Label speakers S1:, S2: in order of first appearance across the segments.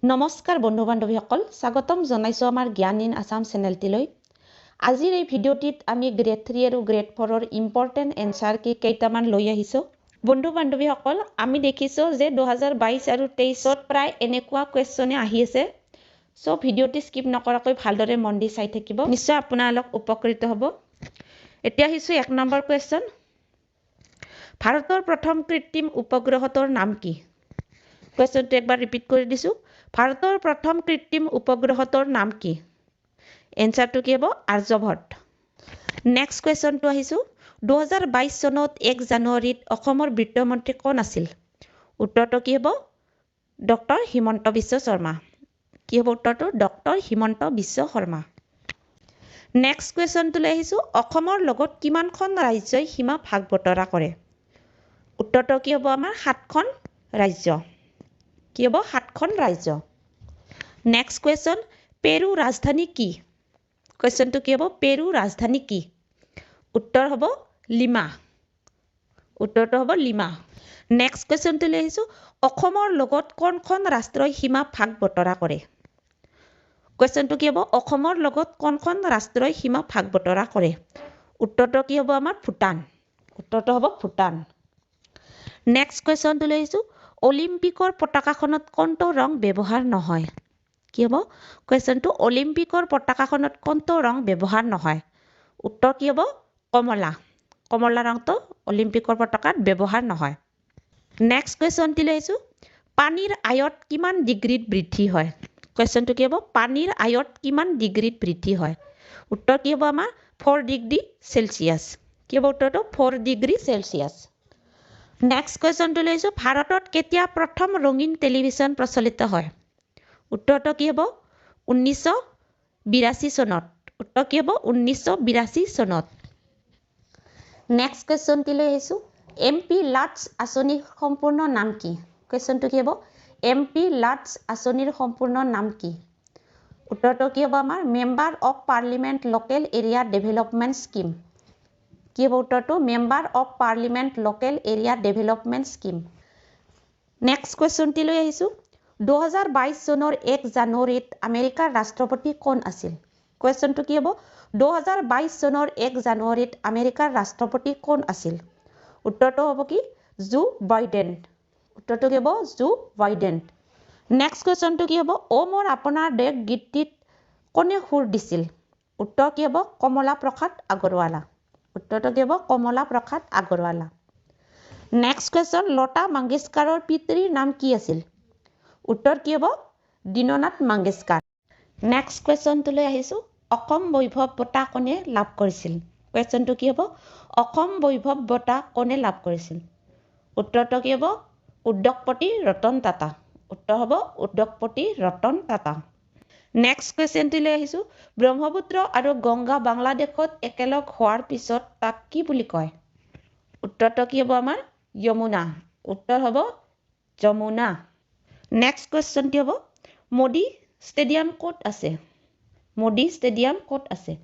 S1: নমস্কাৰ বন্ধু বান্ধৱীসকল স্বাগতম জনাইছো আমাৰ জ্ঞান ইন আসাম চেনেলটিলৈ আজিৰ এই ভিডিঅ'টিত আমি গ্ৰেড 3 আৰু গ্ৰেড 4 ৰ ইম্পৰ্টেন্ট এনসাৰ কেইটামান লৈ আহিছো বন্ধু বান্ধৱীসকল আমি দেখিছো যে 2022 আৰু 23 ত প্ৰায় এনেকুৱা কোৱেশ্চনে আহি আছে সো ভিডিঅ'টি স্কিপ নকৰাকৈ ভালদৰে মন দি চাই থাকিব নিশ্চয় আপোনালোক উপকৃত হ'ব এতিয়া আহিছো 1 নম্বৰ কোৱেশ্চন ভাৰতৰ প্ৰথম কৃত্ৰিম উপগ্ৰহটোৰ নাম কি কোৱেশ্চনটো একবাৰ ৰিপিট কৰি দিছো ভাৰতৰ প্ৰথম কৃত্ৰিম উপগ্ৰহটোৰ নাম কি এনসাৰটো কি হ'ব আৰ্যভট্ট নেক্সট কোৱেশ্চনটো আহিছো 2022 চনত 1 জানুৱাৰীত অসমৰ বিত্তমন্ত্ৰী কোন আছিল উত্তৰটো কি হ'ব ডক্টৰ হিমন্ত বিশ্ব শৰ্মা কি হ'ব উত্তৰটো ডক্টৰ হিমন্ত বিশ্ব শৰ্মা নেক্সট কোৱেশ্চনটো লৈ আহিছো অসমৰ লগত কিমানখন ৰাজ্যই সীমা ভাগ বতৰা কৰে উত্তৰটো কি হ'ব আমাৰ 7খন ৰাজ্য কি হ'ব 7খন ৰাজ্য নেক্সট কোৱেশ্চন পেৰু ৰাজধানী কি কোৱেশ্চনটো কি হ'ব পেৰু ৰাজধানী কি উত্তৰ হ'ব লিমা উত্তৰটো হ'ব লিমা নেক্সট কোৱেশ্চনটো লৈ আহিছো অসমৰ লগত কোনখন ৰাষ্ট্ৰই সীমা ভাগ বতৰা কৰে কোৱেশ্চনটো কি হ'ব অসমৰ লগত কোনখন ৰাষ্ট্ৰই সীমা ভাগ বতৰা কৰে উত্তৰটো কি হ'ব আমাৰ ভূটান উত্তৰটো হ'ব ভূটান নেক্সট কোৱেশ্চনটো লৈ আহিছো অলিম্পিকৰ পতাকাখনত কোনটো ৰং ব্যৱহাৰ নহয় কি হ'ব কোৱেশ্চনটো অলিম্পিকৰ পতাকাখনত কোনটো ৰং ব্যৱহাৰ নহয় উত্তৰ কি হ'ব কমলা কমলা ৰংটো অলিম্পিকৰ পতাকাত ব্যৱহাৰ নহয় নেক্সট কোৱেশ্চনটো লৈ আহিছো পানীৰ আয়ত কিমান ডিগ্ৰীত বৃদ্ধি হয় কোৱেশ্চনটো কি হ'ব পানীৰ আয়ত কিমান ডিগ্ৰীত বৃদ্ধি হয় উত্তৰ কি হ'ব আমাৰ 4 ডিগ্ৰী সেলসিয়াছ কি হ'ব উত্তৰটো 4 ডিগ্ৰী সেলসিয়াছ নেক্সট কোৱেশ্চনটো লৈছো ভাৰতত কেতিয়া প্ৰথম ৰঙীন টেলিভিছন প্ৰচলিত হয় উত্তৰটো কি হ'ব 1982 চনত উত্তৰ কি হ'ব 1982 চনত নেক্সট কোৱেশ্চনটো লৈ আহিছো এমপি লাটস আঁচনিৰ সম্পূৰ্ণ নাম কি কোৱেশ্চনটো কি হ'ব এমপি লাটস আঁচনিৰ সম্পূৰ্ণ নাম কি উত্তৰটো কি হ'ব আমাৰ member of parliament local area development scheme কি হ'ব উত্তৰটো member of parliament local area development scheme next কোৱেশ্চনটো লৈ আহিছো 2022 চনৰ 1 জানুৱাৰীত আমেৰিকাৰ ৰাষ্ট্ৰপতি কোন আছিল কোৱেশ্চনটো কি হ'ব 2022 চনৰ 1 জানুৱাৰীত আমেৰিকাৰ ৰাষ্ট্ৰপতি কোন আছিল উত্তৰটো হ'ব কি জো বাইডেন উত্তৰটো কি হ'ব জো বাইডেন নেক্সট কোৱেশ্চনটো কি হ'ব ও মোৰ আপোনাৰ দেশ গীতটিত কোনে সুৰ দিছিল উত্তৰ কি হ'ব কমলা প্ৰসাদ আগৰৱালা উত্তৰটো কি হ'ব কমলা প্ৰসাদ আগৰৱালা নেক্সট কোৱেশ্চন লতা মংগেশকাৰৰ পিতৃৰ নাম কি আছিল উত্তৰ কি হ'ব দীননাথ মংগেশকাৰ নেক্সট কোৱেশ্চনটো লৈ আহিছো অসম বৈভৱ বঁটা কোনে লাভ কৰিছিল কোৱেশ্চনটো কি হ'ব অসম বৈভৱ বঁটা কোনে লাভ কৰিছিল উত্তৰটো কি হ'ব উদ্যোগপতি ৰতন টাটা উত্তৰ হ'ব উদ্যোগপতি ৰতন টাটা নেক্সট কোৱেশ্চনটো লৈ আহিছো ব্ৰহ্মপুত্ৰ আৰু গংগা বাংলাদেশত একেলগ হোৱাৰ পিছত তাক কি বুলি কয় উত্তৰটো কি হ'ব আমাৰ যমুনা উত্তৰ হ'ব যমুনা নেক্সট কোৱেশ্চনটো হ'ব মোদী ষ্টেডিয়াম ক'ত আছে মোদী ষ্টেডিয়াম ক'ত আছে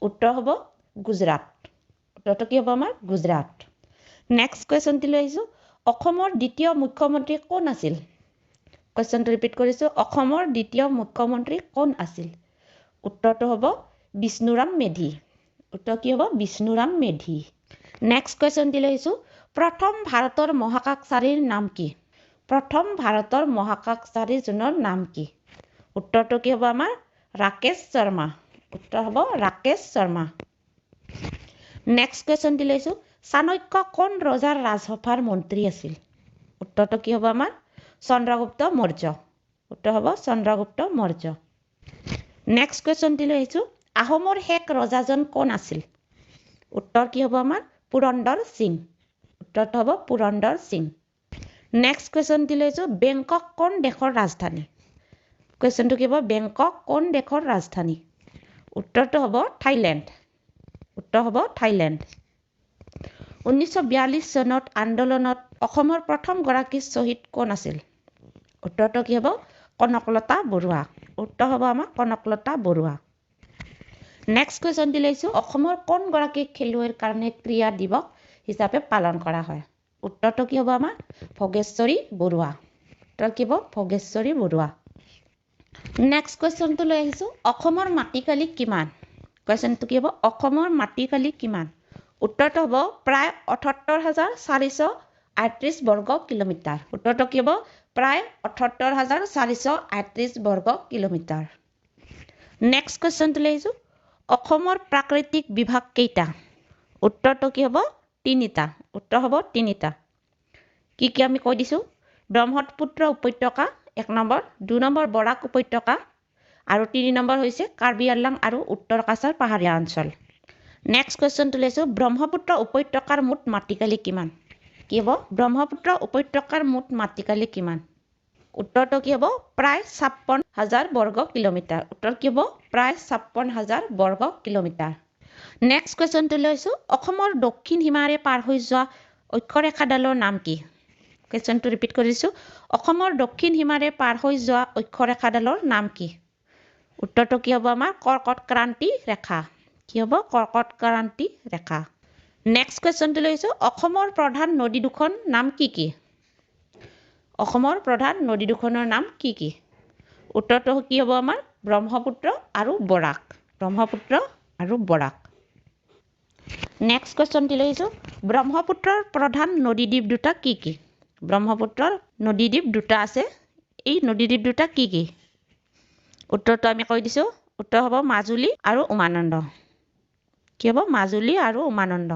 S1: উত্তৰ হ'ব গুজৰাট উত্তৰটো কি হ'ব আমাৰ গুজৰাট নেক্সট কোৱেশ্চনটো লৈ আহিছো অসমৰ দ্বিতীয় মুখ্যমন্ত্ৰী কোন আছিল কোৱেশ্চনটো ৰিপিট কৰিছো অসমৰ দ্বিতীয় মুখ্যমন্ত্ৰী কোন আছিল উত্তৰটো হ'ব বিষ্ণুৰাম মেধি উত্তৰ কি হ'ব বিষ্ণুৰাম মেধি নেক্সট কোৱেশ্চনটো লৈছো প্ৰথম ভাৰতৰ মহাকাশচাৰীৰ নাম কি প্ৰথম ভাৰতৰ মহাকাশচাৰীজনৰ নাম কি উত্তৰটো কি হ'ব আমাৰ ৰাকেশ শৰ্মা উত্তৰ হ'ব ৰাকেশ শৰ্মা নেক্সট কোৱেশ্চনটো লৈছো চাণক্য কোন ৰজাৰ ৰাজসভাৰ মন্ত্ৰী আছিল উত্তৰটো কি হ'ব আমাৰ চন্দ্ৰগুপ্ত মৌৰ্য উত্তৰ হ'ব চন্দ্ৰগুপ্ত মৌৰ্য নেক্সট কোৱেশ্চনটো লৈ আহিছো আহোমৰ শেষ ৰজাজন কোন আছিল উত্তৰ কি হ'ব আমাৰ পুৰন্দৰ সিং উত্তৰটো হ'ব পুৰন্দৰ সিং নেক্সট কোৱেশ্চনটো লৈ আহিছো বেংকক কোন দেশৰ ৰাজধানী কোৱেশ্চনটো কি হ'ব বেংকক কোন দেশৰ ৰাজধানী উত্তৰটো হ'ব থাইলেণ্ড উত্তৰ হ'ব থাইলেণ্ড 1942 চনত আন্দোলনত অসমৰ প্ৰথম গৰাকী শ্বহীদ কোন আছিল উত্তৰটো কি হ'ব কনকলতা বৰুৱা উত্তৰ হ'ব আমাৰ কনকলতা বৰুৱা নেক্সট কোৱেশ্চনটো লৈছো অসমৰ কোন গৰাকী খেলুৱৈৰ কাৰণে ক্ৰীড়া দিৱস হিচাপে পালন কৰা হয় উত্তৰটো কি হ'ব আমাৰ ভোগেশ্বৰী বৰুৱা উত্তৰ কি হ'ব ভোগেশ্বৰী বৰুৱা নেক্সট কুৱেশ্যনটো লৈ আহিছোঁ অসমৰ মাটিকালি কিমান কুৱেশ্যনটো কি হ'ব অসমৰ মাটিকালি কিমান উত্তৰটো হ'ব প্ৰায় ৭৮,৪৩৮ বৰ্গ কিলোমিটাৰ উত্তৰটো কি হ'ব প্ৰায় ৭৮,৪৩৮ বৰ্গ কিলোমিটাৰ নেক্সট কুৱেশ্যনটো লৈ আহিছোঁ অসমৰ প্ৰাকৃতিক বিভাগ কেইটা উত্তৰটো কি হ'ব তিনিটা উত্তৰ হ'ব তিনিটা কি কি আমি কৈ দিছোঁ ব্ৰহ্মপুত্ৰ উপত্যকা 1 নম্বৰ 2 নম্বৰ বৰাক উপত্যকা আৰু 3 নম্বৰ হৈছে কাৰ্বি আংলং আৰু উত্তৰ কাছাৰ পাহাৰীয়া অঞ্চল নেক্সট কুৱেশ্যনটো লৈছোঁ ব্ৰহ্মপুত্ৰ উপত্যকাৰ মুঠ মাটিকালি কিমান কি হ'ব ব্ৰহ্মপুত্ৰ উপত্যকাৰ মুঠ মাটিকালি কিমান উত্তৰটো কি হ'ব প্ৰায় ৫৬,০০০ বৰ্গ কিলোমিটাৰ উত্তৰ কি হ'ব প্ৰায় ৫৬,০০০ বৰ্গ কিলোমিটাৰ নেক্সট কুৱেশ্যনটো লৈছোঁ অসমৰ দক্ষিণ সীমাৰে পাৰ হৈ যোৱা অক্ষৰেখাডালৰ নাম কি কুৱেশ্যনটো ৰিপিট কৰিছোঁ অসমৰ দক্ষিণ সীমাৰে পাৰ হৈ যোৱা অক্ষৰেখাডালৰ নাম কি উত্তৰটো কি হ'ব আমাৰ কৰ্কট ক্ৰান্তি ৰেখা কি হ'ব কৰ্কট ক্ৰান্তি ৰেখা নেক্সট কুৱেশ্যনটো লৈছোঁ অসমৰ প্ৰধান নদী দুখন নাম কি কি অসমৰ প্ৰধান নদী দুখনৰ নাম কি কি উত্তৰটো কি হ'ব আমাৰ ব্ৰহ্মপুত্ৰ আৰু বৰাক ব্ৰহ্মপুত্ৰ আৰু বৰাক নেক্সট কুৱেশ্যনটো লৈছোঁ ব্ৰহ্মপুত্ৰৰ প্ৰধান নদীদ্বীপ দুটা কি কি ব্ৰহ্মপুত্ৰৰ নদীদ্বীপ দুটা আছে এই নদীদ্বীপ দুটা কি কি উত্তৰটো আমি কৈ দিছোঁ উত্তৰ হ'ব মাজুলী আৰু উমানন্দ কি হ'ব মাজুলী আৰু উমানন্দ